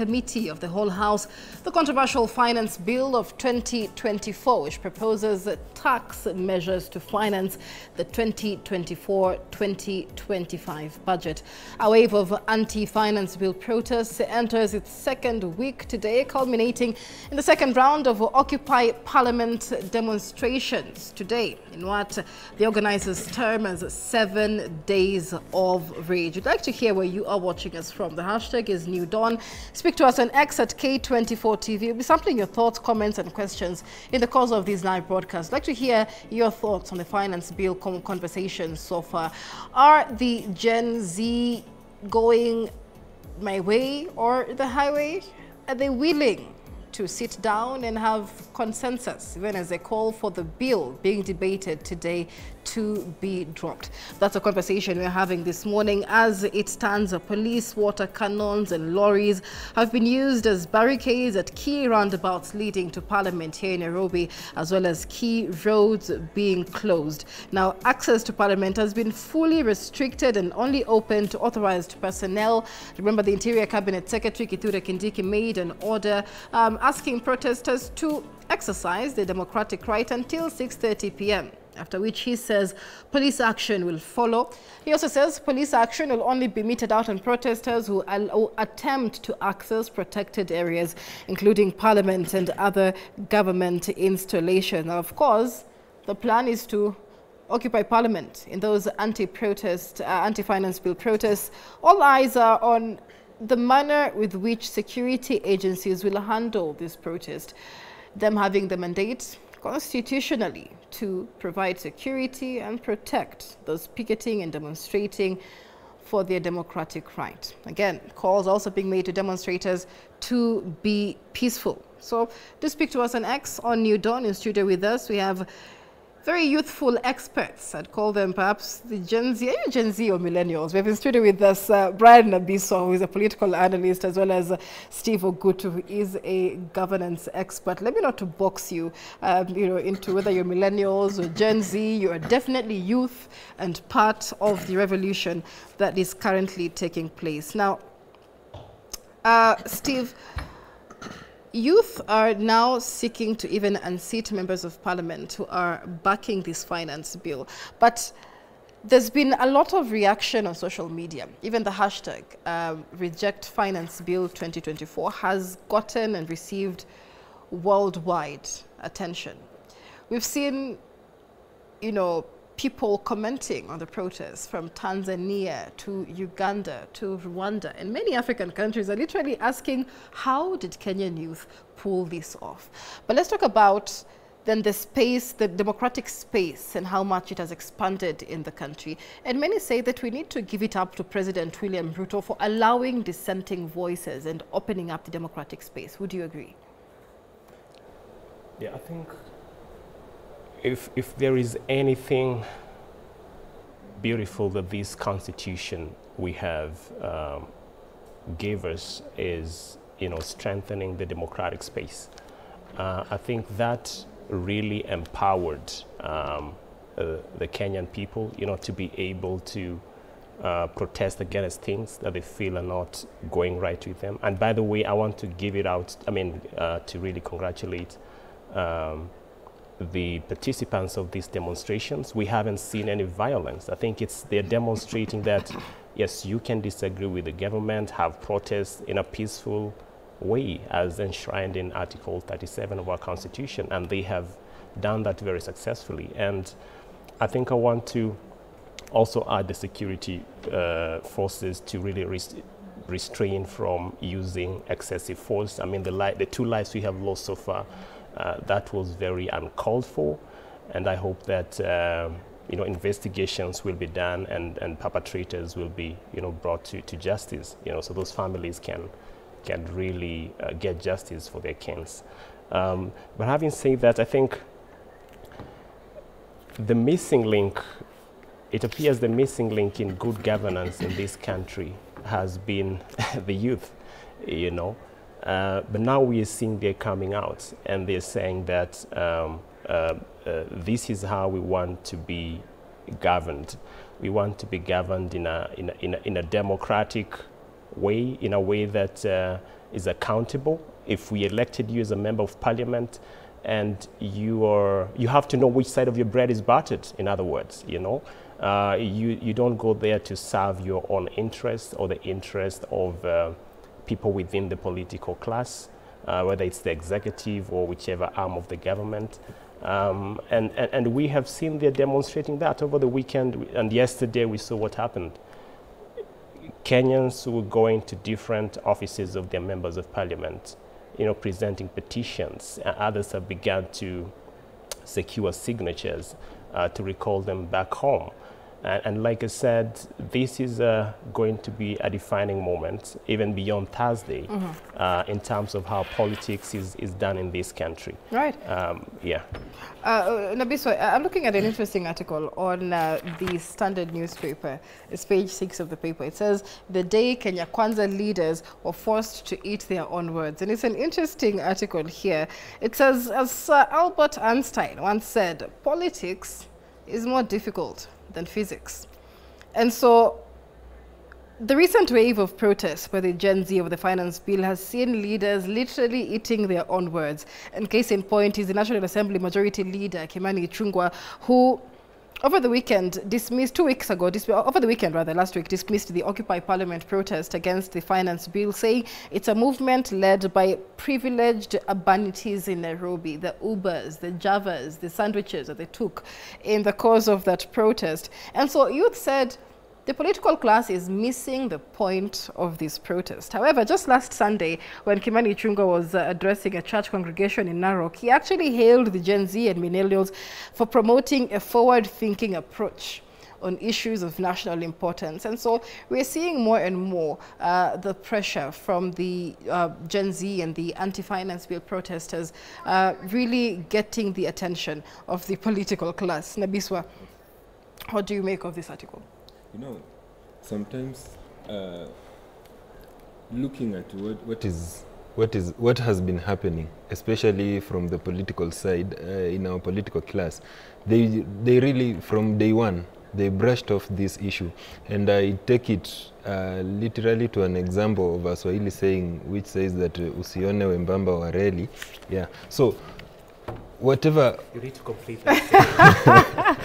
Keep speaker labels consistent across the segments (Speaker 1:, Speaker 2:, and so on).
Speaker 1: Committee of the whole House the controversial Finance Bill of 2024, which proposes tax measures to finance the 2024-2025 budget. A wave of anti-finance bill protests enters its second week today, culminating in the second round of Occupy Parliament demonstrations today in what the organizers term as 7 days of rage. We'd like to hear where you are watching us from. The hashtag is New Dawn. Speak to us on X at K24 TV. We'll be sampling your thoughts, comments and questions in the course of these live broadcasts. I'd like to hear your thoughts on the finance bill conversations so far. Are the Gen Z going my way or the highway? Are they willing to sit down and have consensus, even as they call for the bill being debated today to be dropped? That's a conversation we're having this morning. As it stands, police, water cannons and lorries have been used as barricades at key roundabouts leading to Parliament here in Nairobi, as well as key roads being closed. Now, access to Parliament has been fully restricted and only open to authorized personnel. Remember, the Interior Cabinet Secretary Kithure Kindiki made an order asking protesters to exercise their democratic right until 6:30 p.m. after which he says police action will follow. He also says police action will only be meted out on protesters who attempt to access protected areas, including Parliament and other government installations. Now, of course, the plan is to occupy Parliament in those anti-finance bill protests. All eyes are on the manner with which security agencies will handle this protest, them having the mandate constitutionally to provide security and protect those picketing and demonstrating for their democratic right. Again, calls also being made to demonstrators to be peaceful. So to speak to us on X on New Dawn, in studio with us, we have very youthful experts. I'd call them perhaps the Gen Z. Are you Gen Z or millennials? We have in studio with us Brian Nabiso, who is a political analyst, as well as Steve Ogutu, who is a governance expert. Let me not to box you, into whether you're millennials or Gen Z. You are definitely youth and part of the revolution that is currently taking place. Now, Steve, youth are now seeking to even unseat members of parliament who are backing this finance bill. But there's been a lot of reaction on social media. Even the hashtag Reject Finance Bill 2024 has gotten and received worldwide attention. We've seen, people commenting on the protests from Tanzania to Uganda to Rwanda, and many African countries are literally asking, how did Kenyan youth pull this off? But let's talk about then the space, the democratic space, and how much it has expanded in the country. And many say that we need to give it up to President William Ruto for allowing dissenting voices and opening up the democratic space. Would you agree?
Speaker 2: Yeah, I think if there is anything beautiful that this constitution we have gave us is, strengthening the democratic space. I think that really empowered the Kenyan people, to be able to protest against things that they feel are not going right with them. And by the way, I want to give it out, to really congratulate the participants of these demonstrations. We haven't seen any violence. I think they're demonstrating that, yes, you can disagree with the government, have protests in a peaceful way as enshrined in Article 37 of our Constitution, and they have done that very successfully. And I think I want to also add the security forces to really restrain from using excessive force. The 2 lives we have lost so far, that was very uncalled for, and I hope that investigations will be done and perpetrators will be brought to justice, so those families can really get justice for their kins. But having said that, I think the missing link, it appears the missing link in good governance in this country has been the youth, But now we are seeing they're coming out and they're saying that this is how we want to be governed. We want to be governed in a democratic way, in a way that is accountable. If we elected you as a member of parliament, and you have to know which side of your bread is buttered, in other words, you know. You don't go there to serve your own interest or the interest of people within the political class, whether it's the executive or whichever arm of the government. And we have seen they're demonstrating that over the weekend, and yesterday we saw what happened. Kenyans who were going to different offices of their members of parliament, you know, presenting petitions. Others have begun to secure signatures to recall them back home. And like I said, this is going to be a defining moment, even beyond Thursday, in terms of how politics is done in this country.
Speaker 1: Right.
Speaker 2: Yeah.
Speaker 1: Nabiswa, I'm looking at an interesting article on the Standard newspaper. It's page 6 of the paper. It says, the day Kenya Kwanza leaders were forced to eat their own words. And it's an interesting article here. It says, as Sir Albert Einstein once said, politics is more difficult than physics. And so the recent wave of protests by the Gen Z of the finance bill has seen leaders literally eating their own words. And case in point is the National Assembly Majority Leader, Kimani Ichung'wah, who over the weekend dismissed, last week, dismissed the Occupy Parliament protest against the finance bill, saying it's a movement led by privileged urbanities in Nairobi, the Ubers, the Javas, the sandwiches that they took in the course of that protest. And so youth said the political class is missing the point of this protest. However, just last Sunday, when Kimani Ichung'wah was addressing a church congregation in Narok, he actually hailed the Gen Z and millennials for promoting a forward-thinking approach on issues of national importance. And so we're seeing more and more the pressure from the Gen Z and the anti-finance bill protesters really getting the attention of the political class. Nabiswa, what do you make of this article?
Speaker 3: You know, sometimes looking at what has been happening, especially from the political side in our political class, they really from day one they brushed off this issue, and I take it literally to an example of a Swahili saying which says that usione wembamba wa reli. Yeah. So whatever
Speaker 2: you need to complete that.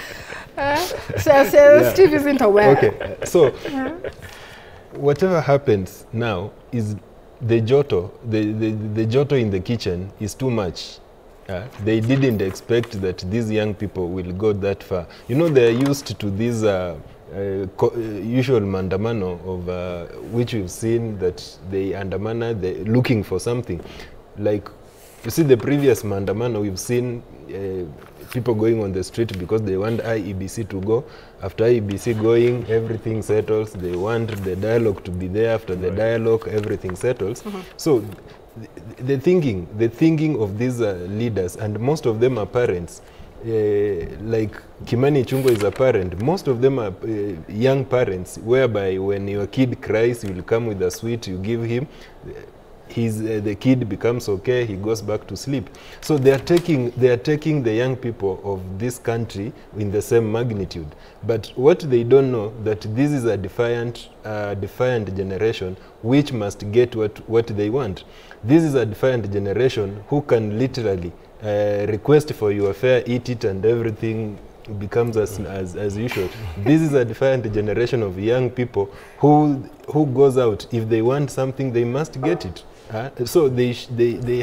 Speaker 1: So Steve isn't aware.
Speaker 3: Okay, so whatever happens now is the joto, the joto in the kitchen is too much. They didn't expect that these young people will go that far. You know, they're used to this usual mandamano of which we've seen that they andamana, they're looking for something. Like, you see the previous mandamano, we've seen people going on the street because they want IEBC to go. After IEBC going, everything settles. They want the dialogue to be there. After the dialogue, everything settles. So the thinking of these leaders, and most of them are parents, like Kimani Ichung'wah is a parent. Most of them are young parents, whereby when your kid cries, you will come with a sweet, you give him. The kid becomes okay, he goes back to sleep. So they are taking the young people of this country in the same magnitude. But what they don't know, that this is a defiant generation which must get what they want. This is a defiant generation who can literally request for your fare, eat it, and everything becomes as usual. This is a defiant generation of young people who goes out. If they want something, they must get it. So they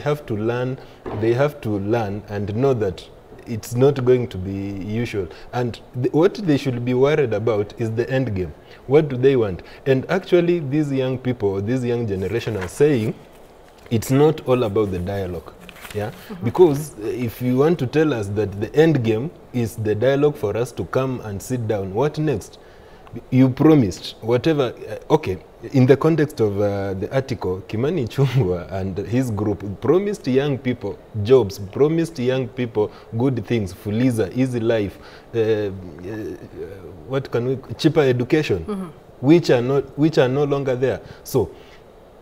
Speaker 3: have to learn. They have to learn and know that it's not going to be usual. And what they should be worried about is the end game. What do they want? And actually, these young people, this young generation are saying, it's not all about the dialogue. Yeah, because if you want to tell us that the end game is the dialogue for us to come and sit down, what next? You promised whatever. Okay, in the context of the article, Kimani Ichung'wah and his group promised young people jobs, promised young people good things, Fuliza, easy life, cheaper education, which are no longer there. So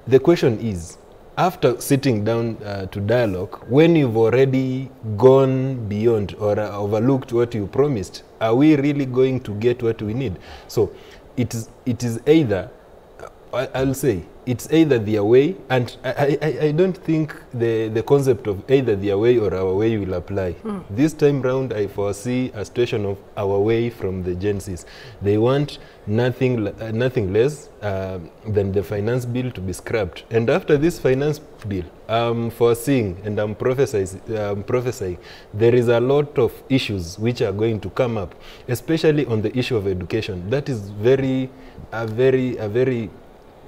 Speaker 3: the question is, after sitting down to dialogue, when you've already gone beyond or overlooked what you promised, are we really going to get what we need? So it is either I'll say it's either their way, and I don't think the concept of either their way or our way will apply. This time round, I foresee a situation of our way from the Gen Zs. They want nothing less than the finance bill to be scrapped. And after this finance bill, I'm foreseeing and I'm prophesying there is a lot of issues which are going to come up, especially on the issue of education. That is a very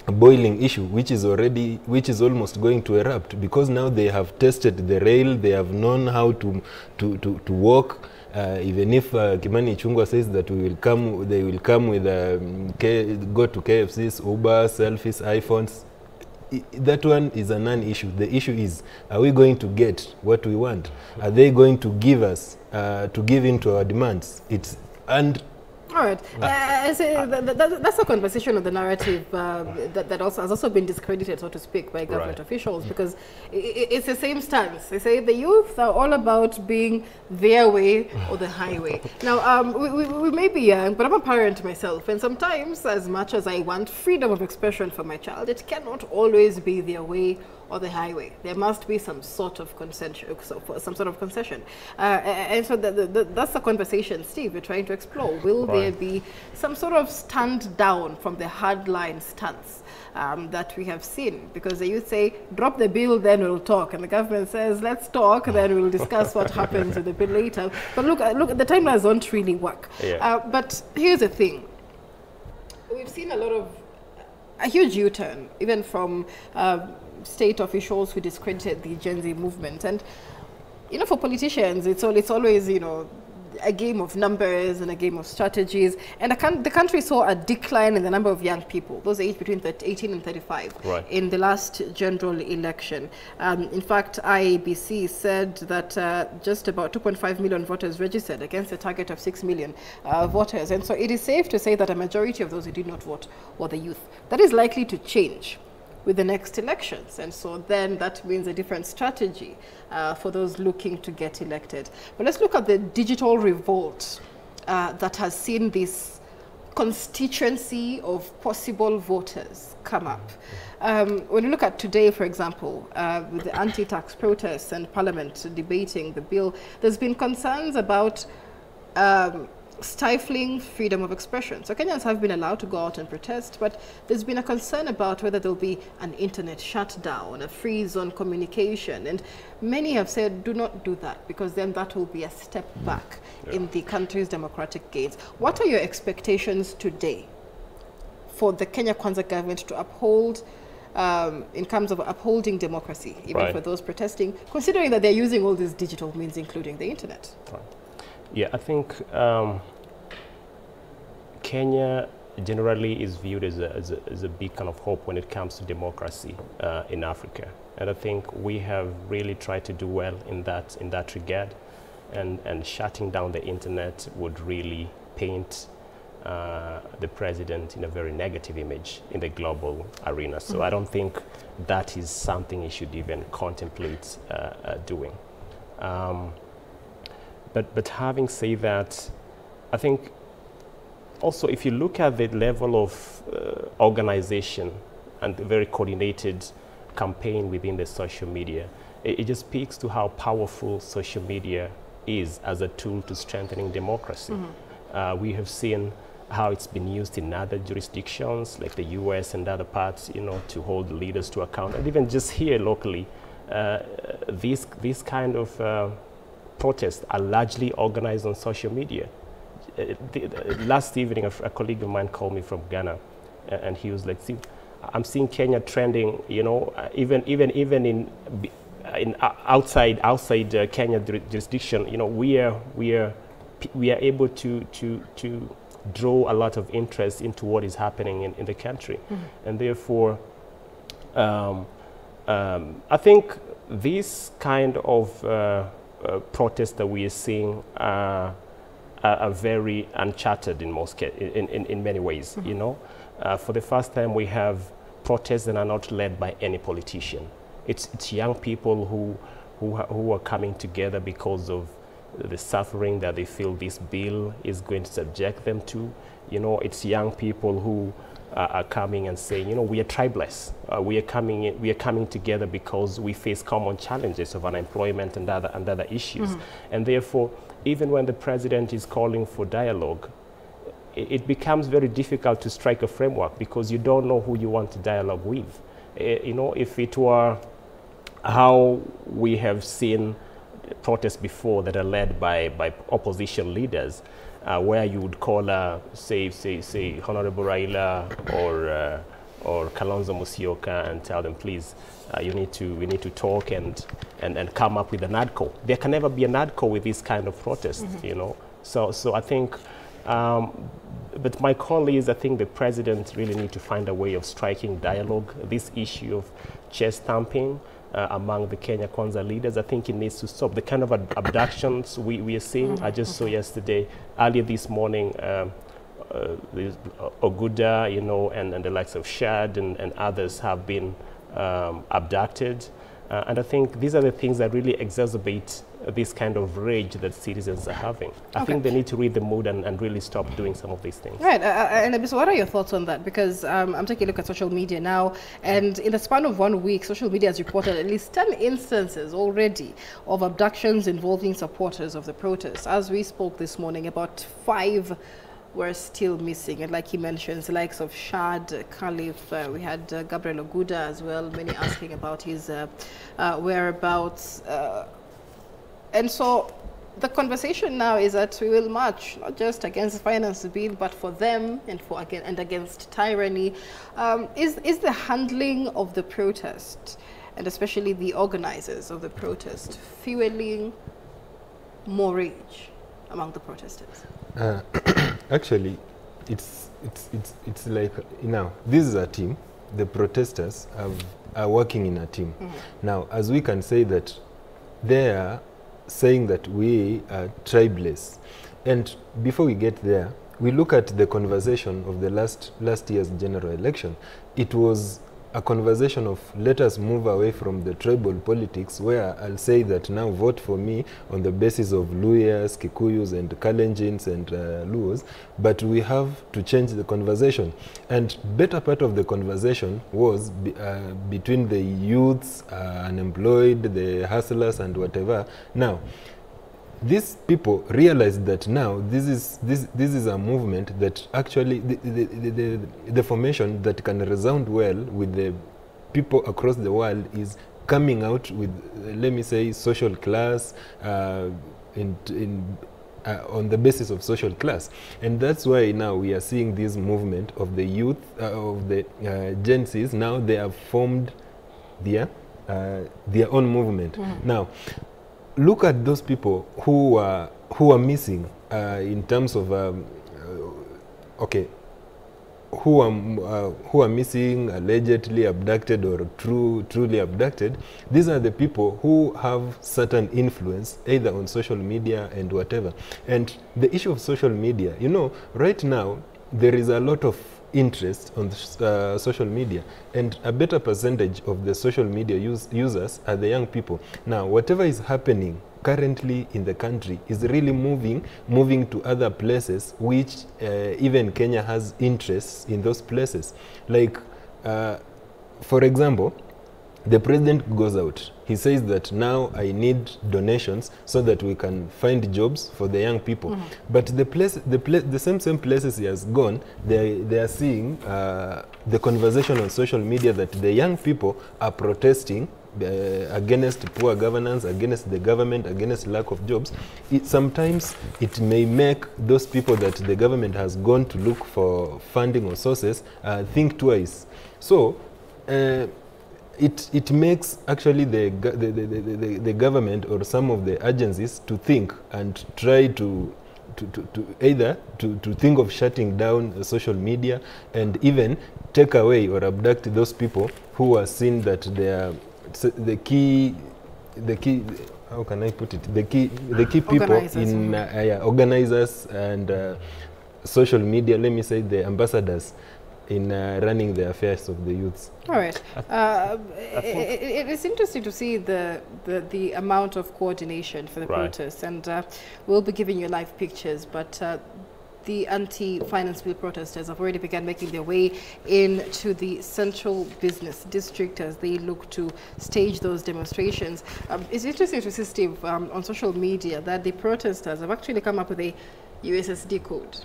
Speaker 3: boiling issue, which is almost going to erupt, because now they have tested the rail, they have known how to walk. Even if Kimani Ichung'wah says that they will come with go to KFCs, Uber, selfies, iPhones. That one is a non-issue. The issue is, are we going to get what we want? Are they going to give us, to give in to our demands?
Speaker 1: All right. That's a conversation of the narrative that also has also been discredited, so to speak, by government officials, because it's the same stance. They say the youth are all about being their way or the highway. Now, we may be young, but I'm a parent myself, and sometimes, as much as I want freedom of expression for my child, it cannot always be their way or the highway. There must be some sort of concession. And so that's the conversation, Steve, we're trying to explore. Will there be some sort of stand down from the hardline stance that we have seen? Because the youth say, drop the bill, then we'll talk. And the government says, let's talk, then we'll discuss what happens with the bill later. But look, the timelines don't really work. But here's the thing. We've seen a huge U-turn, even from state officials who discredited the Gen Z movement. And, you know, for politicians, it's always, you know, a game of numbers and a game of strategies. And the country saw a decline in the number of young people, those aged between 18 and 35, in the last general election. In fact, IABC said that just about 2.5 million voters registered against a target of 6 million voters. And so it is safe to say that a majority of those who did not vote were the youth. That is likely to change with the next elections, and so then that means a different strategy for those looking to get elected. But let's look at the digital revolt that has seen this constituency of possible voters come up. When you look at today, for example, with the anti-tax protests and Parliament debating the bill, there's been concerns about stifling freedom of expression. So Kenyans have been allowed to go out and protest, but there's been a concern about whether there'll be an internet shutdown, a freeze on communication. And many have said, do not do that, because then that will be a step back in the country's democratic gains. What are your expectations today for the Kenya Kwanza government to uphold in terms of upholding democracy, even for those protesting, considering that they're using all these digital means, including the internet?
Speaker 2: Yeah, I think Kenya generally is viewed as a beacon of hope when it comes to democracy in Africa. And I think we have really tried to do well in that regard. And shutting down the internet would really paint the president in a very negative image in the global arena. So I don't think that is something he should even contemplate doing. But having said that, I think also if you look at the level of organization and the very coordinated campaign within the social media, it just speaks to how powerful social media is as a tool to strengthening democracy. We have seen how it's been used in other jurisdictions like the US and other parts, you know, to hold leaders to account. And even just here locally, these kind of protests are largely organized on social media. Last evening, a colleague of mine called me from Ghana, and he was like, "See, I'm seeing Kenya trending. You know, even in outside Kenya jurisdiction. You know, we are able to draw a lot of interest into what is happening in the country, and therefore, I think this kind of protests that we are seeing are very uncharted in many ways. You know, for the first time we have protests that are not led by any politician. It's young people who are coming together because of the suffering that they feel this bill is going to subject them to. You know, it's young people who are coming and saying, you know, we are tribeless. We are coming together because we face common challenges of unemployment and other issues. And therefore, even when the president is calling for dialogue, it becomes very difficult to strike a framework because you don't know who you want to dialogue with. You know, if it were how we have seen protests before that are led by opposition leaders, where you would call, say Honorable Raila or Kalonzo Musyoka and tell them, please, we need to talk and come up with an ADCO. There can never be an ADCO with this kind of protest, you know. So I think, but my call is, I think the president really need to find a way of striking dialogue. This issue of chest thumping among the Kenya Kwanza leaders, I think it needs to stop. The kind of abductions we are seeing, I just saw yesterday, earlier this morning, Oguda, you know, and the likes of Shad and others have been abducted. And I think these are the things that really exacerbate this kind of rage that citizens are having. I think they need to read the mood and really stop doing some of these things.
Speaker 1: Right, and so what are your thoughts on that? Because I'm taking a look at social media now, and in the span of 1 week, social media has reported at least 10 instances already of abductions involving supporters of the protests. As we spoke this morning, about 5 were still missing, and like he mentions, the likes of Shad, Khalif, we had Gabriel Oguda as well, many asking about his whereabouts. And so the conversation now is that we will march not just against the finance bill, but for them and against tyranny. Is the handling of the protest, and especially the organizers of the protest, fueling more rage among the protesters?
Speaker 3: Actually, it's like, now, this is a team. The protesters are working in a team. Now, as we can say that they are saying that we are tribeless. And before we get there, we look at the conversation of the last year's general election. It was a conversation of, let us move away from the tribal politics, where I'll say that now vote for me on the basis of Luyas, Kikuyus, and Kalenjins and Luos, but we have to change the conversation. And better part of the conversation was between the youths, unemployed, the hustlers, and whatever. Now, these people realized that now this is a movement that actually the formation that can resound well with the people across the world is coming out with, let me say, social class on the basis of social class. And that's why now we are seeing this movement of the youth, of the Gen Zs. Now they have formed their own movement. Now, look at those people who are missing in terms of who are missing, allegedly abducted or truly abducted. These are the people who have certain influence either on social media and whatever. And the issue of social media, you know, right now there is a lot of interest on social media, and a better percentage of the social media users are the young people. Now, whatever is happening currently in the country is really moving to other places, which even Kenya has interests in those places. Like, for example, the president goes out. He says that now I need donations so that we can find jobs for the young people. But the same places he has gone, they are seeing the conversation on social media that the young people are protesting against poor governance, against the government, against lack of jobs. Sometimes it may make those people that the government has gone to look for funding or sources think twice. So it makes actually the government or some of the agencies to think and try to either think of shutting down social media and even take away or abduct those people who are seen that they are the key how can I put it, the key people organizers, in organizers and social media, let me say the ambassadors in running the affairs of the youths.
Speaker 1: All right. It is interesting to see the amount of coordination for the protests, and we'll be giving you live pictures, but the anti-finance bill protesters have already begun making their way into the central business district as they look to stage those demonstrations. It's interesting to see, Steve, on social media that the protesters have actually come up with a USSD code.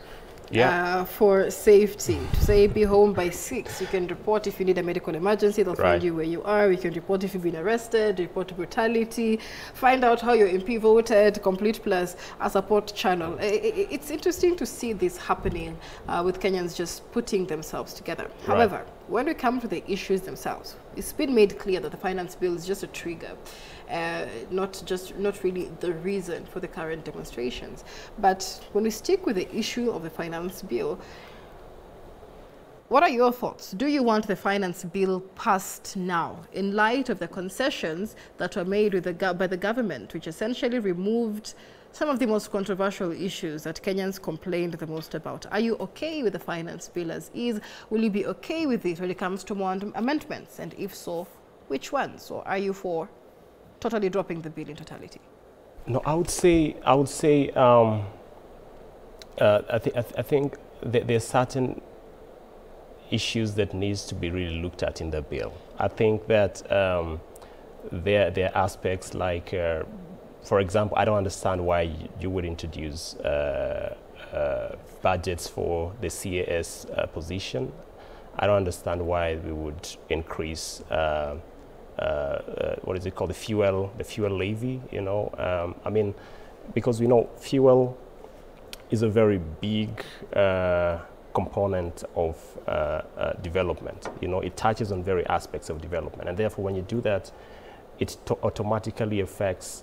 Speaker 1: For safety, to say be home by 6. You can report if you need a medical emergency, they'll find you where you are. You can report if you've been arrested, report brutality, find out how your MP voted, complete plus a support channel. It's interesting to see this happening with Kenyans just putting themselves together. However, when we come to the issues themselves, it's been made clear that the finance bill is just a trigger. Not really the reason for the current demonstrations. But when we stick with the issue of the finance bill, what are your thoughts? Do you want the finance bill passed now in light of the concessions that were made with by the government, which essentially removed some of the most controversial issues that Kenyans complained the most about? Are you okay with the finance bill as is? Will you be okay with it when it comes to more amendments? And if so, which ones? Or are you for totally dropping the bill in totality?
Speaker 2: No, I think that there's certain issues that needs to be really looked at in the bill. I think that there are aspects like, for example, I don't understand why you would introduce budgets for the CAS position. I don't understand why we would increase what is it called, the fuel levy, you know. I mean, because we know fuel is a very big component of development. You know, it touches on very aspects of development, and therefore when you do that, it automatically affects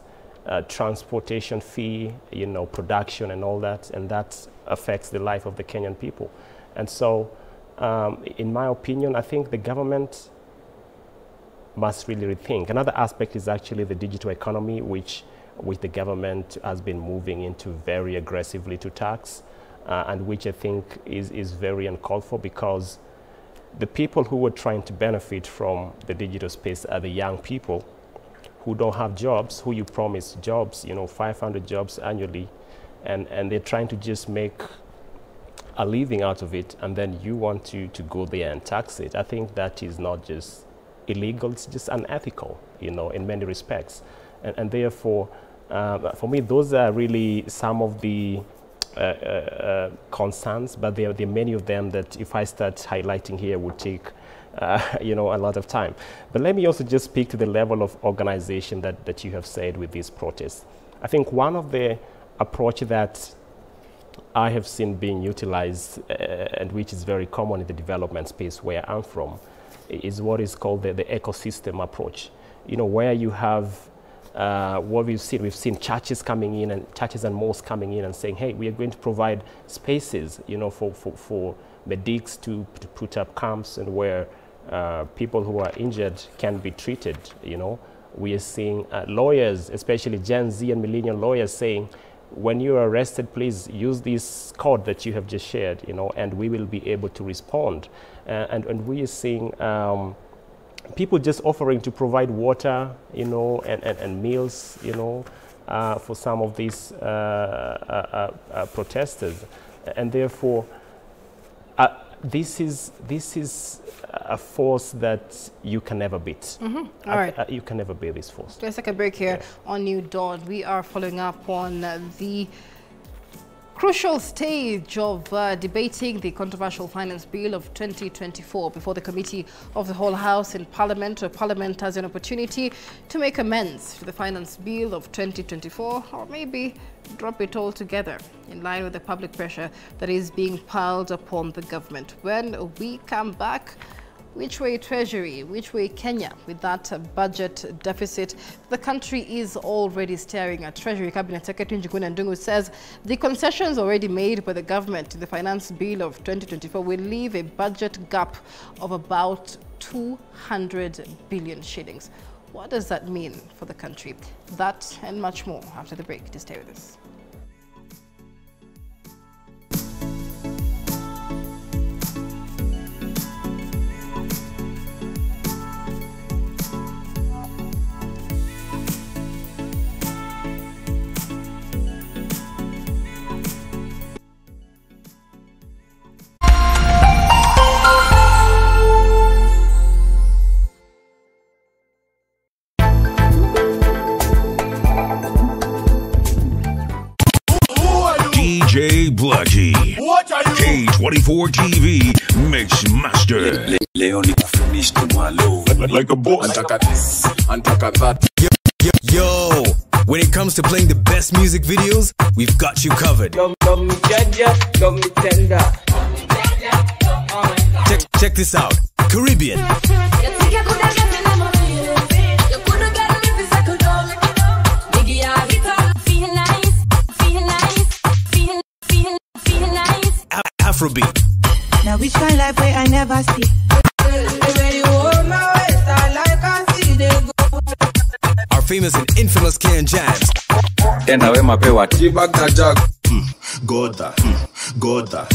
Speaker 2: transportation fee, you know, production and all that, and that affects the life of the Kenyan people. And so, in my opinion, I think the government must really rethink. Another aspect is actually the digital economy, which the government has been moving into very aggressively to tax, and which I think is very uncalled for, because the people who are trying to benefit from the digital space are the young people who don't have jobs, who you promise jobs, you know, 500 jobs annually, and they're trying to just make a living out of it, and then you want to go there and tax it. I think that is not just illegal, it's just unethical, you know, in many respects. And therefore, for me, those are really some of the concerns, but there are many of them that if I start highlighting here would take you know, a lot of time. But let me also just speak to the level of organization that you have said with these protests. I think one of the approach that I have seen being utilized, and which is very common in the development space where I'm from, is what is called the ecosystem approach. You know, where you have what we've seen churches coming in, and churches and mosques coming in and saying, hey, we are going to provide spaces, you know, for medics to put up camps, and where people who are injured can be treated, you know. We are seeing lawyers, especially Gen Z and millennial lawyers, saying, when you are arrested, please use this code that you have just shared, you know, and we will be able to respond. And we are seeing people just offering to provide water, you know, and meals, you know, for some of these protesters. And therefore, this is a force that you can never beat.
Speaker 1: All right.
Speaker 2: You can never beat this force.
Speaker 1: Let's take a break here on New Dawn. We are following up on the crucial stage of debating the controversial finance bill of 2024 before the committee of the whole House in Parliament, where Parliament has an opportunity to make amends to the finance bill of 2024, or maybe drop it all together in line with the public pressure that is being piled upon the government. When we come back, which way Treasury, which way Kenya with that budget deficit? The country is already staring at. Treasury Cabinet Secretary Njuguna Ndung'u says the concessions already made by the government in the finance bill of 2024 will leave a budget gap of about 200 billion shillings. What does that mean for the country? That and much more after the break. To stay with us.
Speaker 4: Mixology. K24 TV Mix Master.
Speaker 5: Leoni kufinish tomalo.
Speaker 6: Like a boss.
Speaker 5: Antaka this, antaka that.
Speaker 7: Yo, when it comes to playing the best music videos, we've got you covered. Check this out. Caribbean. Afrobeat.
Speaker 8: Now which kind life way I never see.
Speaker 7: Our famous and infamous Can Jams.
Speaker 5: Tena we mapewa.
Speaker 6: Goda.